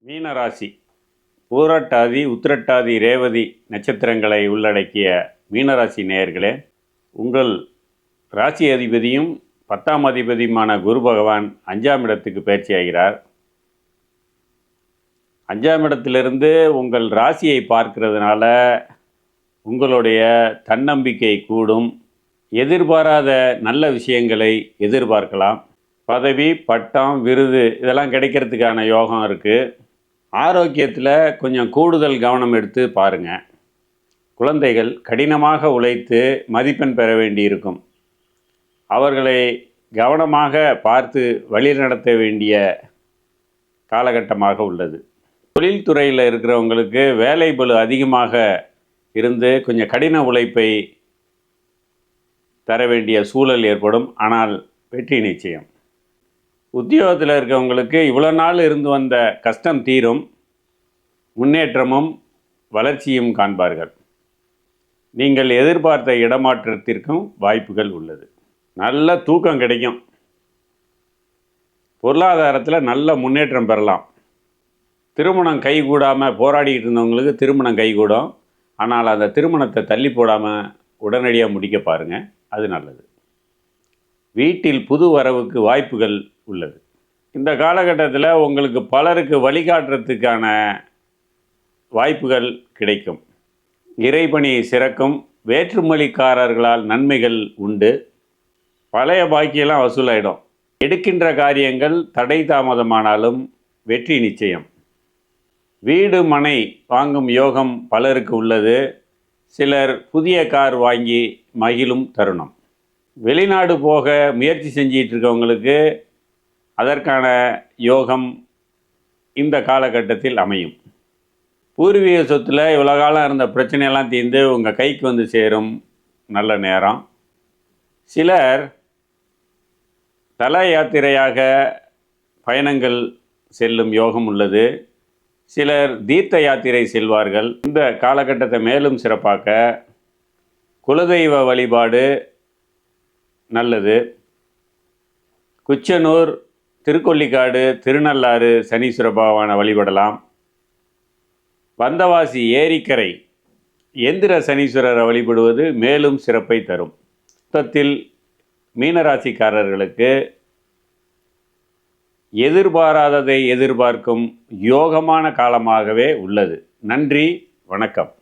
மீனராசி பூரட்டாதி உத்திரட்டாதி ரேவதி நட்சத்திரங்களை உள்ளடக்கிய மீனராசி நேயர்களே, உங்கள் ராசி அதிபதியும் 10ஆம் அதிபதியுமான குரு பகவான் 5ஆம் இடத்துக்கு பயிற்சியாகிறார். 5ஆம் இடத்திலிருந்து உங்கள் ராசியை பார்க்கிறதுனால உங்களுடைய தன்னம்பிக்கை கூடும். எதிர்பாராத நல்ல விஷயங்களை எதிர்பார்க்கலாம். பதவி, பட்டம், விருது இதெல்லாம் கிடைக்கிறதுக்கான யோகம் இருக்குது. ஆரோக்கியத்தில் கொஞ்சம் கூடுதல் கவனம் எடுத்து பாருங்கள். குழந்தைகள் கடினமாக உழைத்து மதிப்பெண் பெற வேண்டியிருக்கும். அவர்களை கவனமாக பார்த்து வழிநடத்த வேண்டிய காலகட்டமாக உள்ளது. தொழில்துறையில் இருக்கிறவங்களுக்கு வேலை பளு அதிகமாக இருந்து கொஞ்சம் கடின உழைப்பை தர வேண்டிய சூழல் ஏற்படும். ஆனால் வெற்றி நிச்சயம். உத்தியோகத்தில் இருக்கிறவங்களுக்கு இவ்வளோ நாள் இருந்து வந்த கஷ்டம் தீரும். முன்னேற்றமும் வளர்ச்சியும் காண்பார்கள். நீங்கள் எதிர்பார்த்த இடமாற்றத்திற்கும் வாய்ப்புகள் உள்ளது. நல்ல தூக்கம் கிடைக்கும். பொருளாதாரத்தில் நல்ல முன்னேற்றம் பெறலாம். திருமணம் கைகூடாமல் போராடிக்கிட்டு இருந்தவங்களுக்கு திருமணம் கைகூடும். ஆனால் அந்த திருமணத்தை தள்ளி போடாமல் உடனடியாக முடிக்க பாருங்கள், அது நல்லது. வீட்டில் புது வரவுக்கு வாய்ப்புகள் உள்ளது. இந்த காலகட்டத்தில் உங்களுக்கு பலருக்கு வழிகாட்டுறதுக்கான வாய்ப்புகள் கிடைக்கும். இறைபணி சிறக்கும். வேற்றுமொழிக்காரர்களால் நன்மைகள் உண்டு. பழைய பாக்கியெல்லாம் வசூலாயிடும். எடுக்கின்ற காரியங்கள் தடை தாமதமானாலும் வெற்றி நிச்சயம். வீடு மனை வாங்கும் யோகம் பலருக்கு உள்ளது. சிலர் புதிய கார் வாங்கி மகிழும் தருணம். வெளிநாடு போக முயற்சி செஞ்சிட்டு இருக்கவங்களுக்கு அதற்கான யோகம் இந்த காலகட்டத்தில் அமையும். பூர்வீக சொத்தில் இவ்வளோ காலம் இருந்த பிரச்சனையெல்லாம் தீர்ந்து உங்கள் கைக்கு வந்து சேரும் நல்ல நேரம். சிலர் தல யாத்திரையாக பயணங்கள் செல்லும் யோகம் உள்ளது. சிலர் தீர்த்த யாத்திரை செல்வார்கள். இந்த காலகட்டத்தை மேலும் சிறப்பாக்க குலதெய்வ வழிபாடு நல்லது. குச்சனூர், திருக்கொள்ளிக்காடு, திருநள்ளாறு சனீஸ்வர பகவானை வழிபடலாம். வந்தவாசி ஏரிக்கரை எந்திர சனீஸ்வரரை வழிபடுவது மேலும் சிறப்பை தரும். மொத்தத்தில் மீனராசிக்காரர்களுக்கு எதிர்பாராததை எதிர்பார்க்கும் யோகமான காலமாகவே உள்ளது. நன்றி, வணக்கம்.